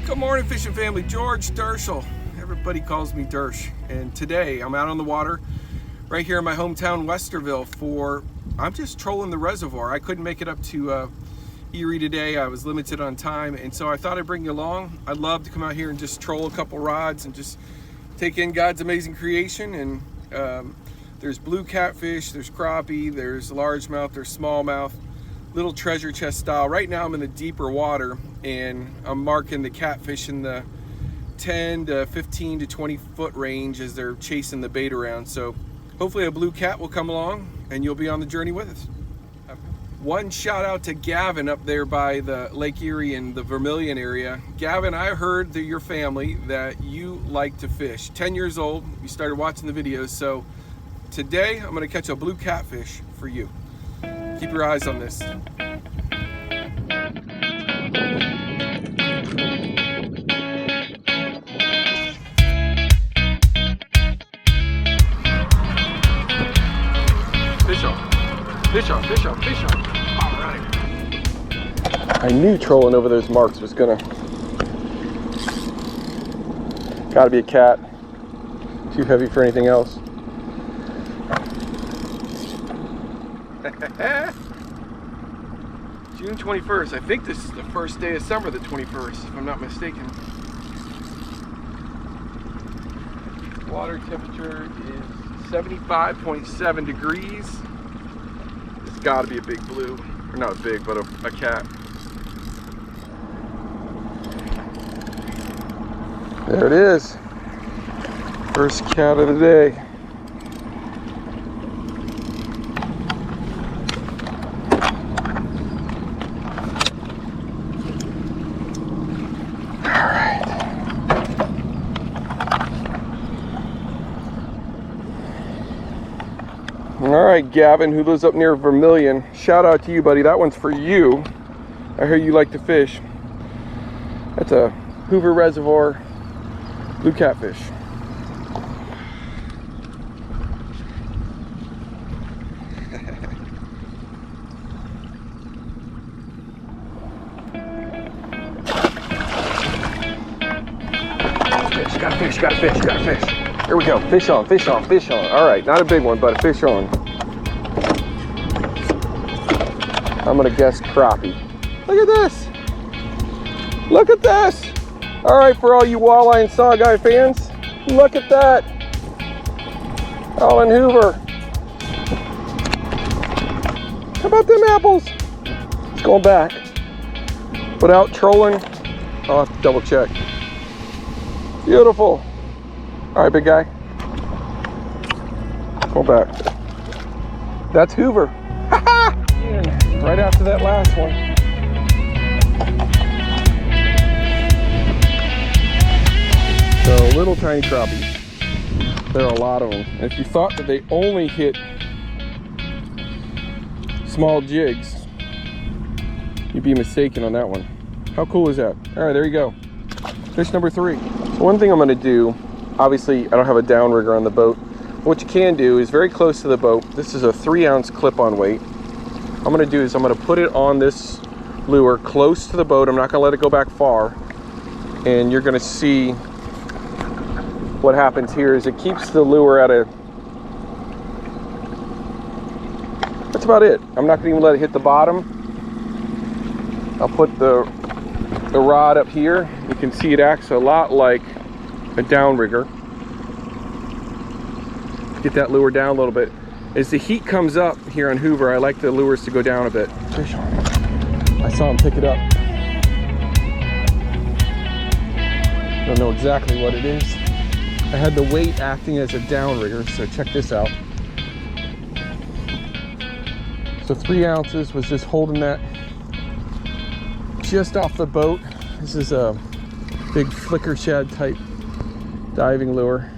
Good morning, fishing family. George Dershel. Everybody calls me Dersh. And today I'm out on the water right here in my hometown, Westerville, I'm just trolling the reservoir. I couldn't make it up to Erie today. I was limited on time, and so I thought I'd bring you along. I'd love to come out here and just troll a couple rods and just take in God's amazing creation. And there's blue catfish, there's crappie, there's largemouth, there's smallmouth, little treasure chest style. Right now I'm in the deeper water and I'm marking the catfish in the 10 to 15 to 20 foot range as they're chasing the bait around. So hopefully a blue cat will come along and you'll be on the journey with us. One shout out to Gavin up there by the Lake Erie and the Vermilion area. Gavin, I heard through your family that you like to fish. 10 years old, you started watching the videos. So today I'm gonna catch a blue catfish for you. Keep your eyes on this. Fish on, fish on, fish on, fish on. All right. I knew trolling over those marks was gonna. Gotta be a cat. Too heavy for anything else. June 21st. I think this is the first day of summer, the 21st, if I'm not mistaken. Water temperature is 75.7 degrees. It's got to be a big blue, or not big, but a cat. There it is. First cat of the day. All right, Gavin, who lives up near Vermilion, shout out to you, buddy. That one's for you. I hear you like to fish. That's a Hoover Reservoir blue catfish. Got a fish, got a fish, got a fish. Here we go. Fish on, fish on, fish on. All right, not a big one, but a fish on. I'm gonna guess crappie. Look at this. Look at this. All right, for all you walleye and Saugeye fans, look at that. All in Hoover. How about them apples? It's going back. Without trolling, I'll have to double check. Beautiful. All right, big guy. Go back. That's Hoover. Right after that last one. So little tiny crappies. There are a lot of them. And if you thought that they only hit small jigs, you'd be mistaken on that one. How cool is that? All right, there you go. Fish number 3. One thing I'm gonna do, obviously I don't have a downrigger on the boat. What you can do is very close to the boat. This is a 3-ounce clip-on weight. I'm gonna do is I'm gonna put it on this lure close to the boat. I'm not gonna let it go back far. And you're gonna see what happens here is it keeps the lure at a, that's about it. I'm not gonna even let it hit the bottom. I'll put the rod up here. You can see it acts a lot like a downrigger. Get that lure down a little bit. As the heat comes up here on Hoover, I like the lures to go down a bit. Fish on. I saw him pick it up. Don't know exactly what it is. I had the weight acting as a downrigger, so check this out. So 3 ounces was just holding that just off the boat. This is a big flicker shad type diving lure.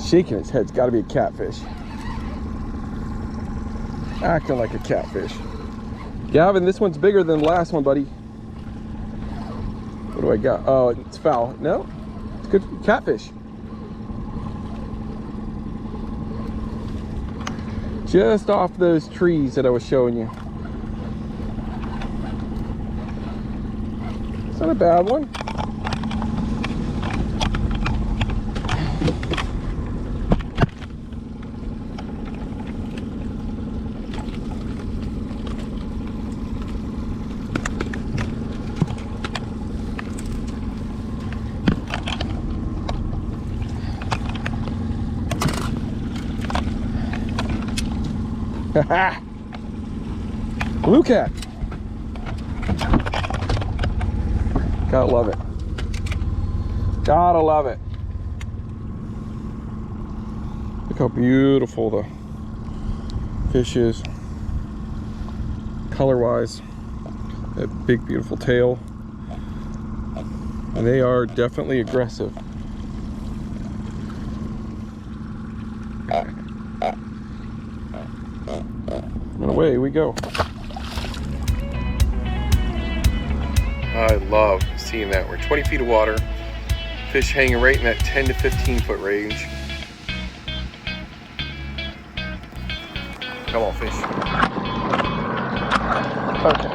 Shaking its head, it's got to be a catfish. Acting like a catfish. Gavin, this one's bigger than the last one, buddy. What do I got? Oh, it's foul. No, it's good. Catfish. Just off those trees that I was showing you. It's not a bad one. Blue cat. Gotta love it. Gotta love it. Look how beautiful the fish is. Color-wise. That big, beautiful tail. And they are definitely aggressive. And away we go. I love seeing that. We're 20 feet of water. Fish hanging right in that 10 to 15 foot range. Come on, fish. Okay.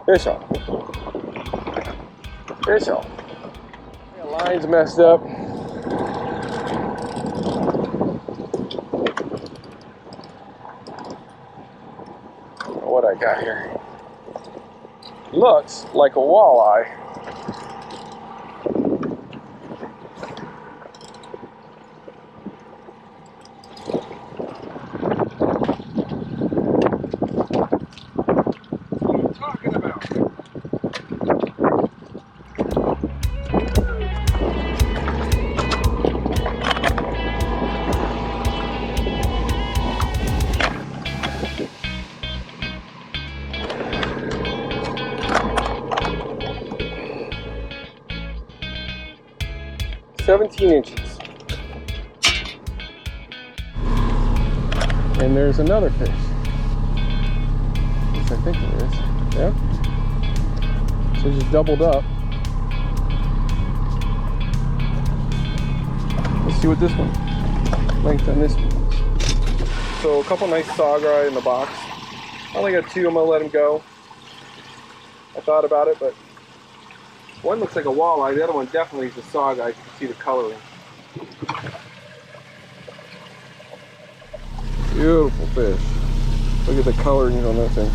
Fish on. Fish on. The line's messed up. What I got here looks like a walleye. What are you talking about? $17 inches. And there's another fish. At least I think it is. Yeah. So it just doubled up. Let's see what this one, length on this one. So a couple nice Saugeye in the box. I only got 2, I'm gonna let them go. I thought about it, but one looks like a walleye, the other one definitely is a Saugeye. You can see the coloring. Beautiful fish. Look at the coloring on that thing.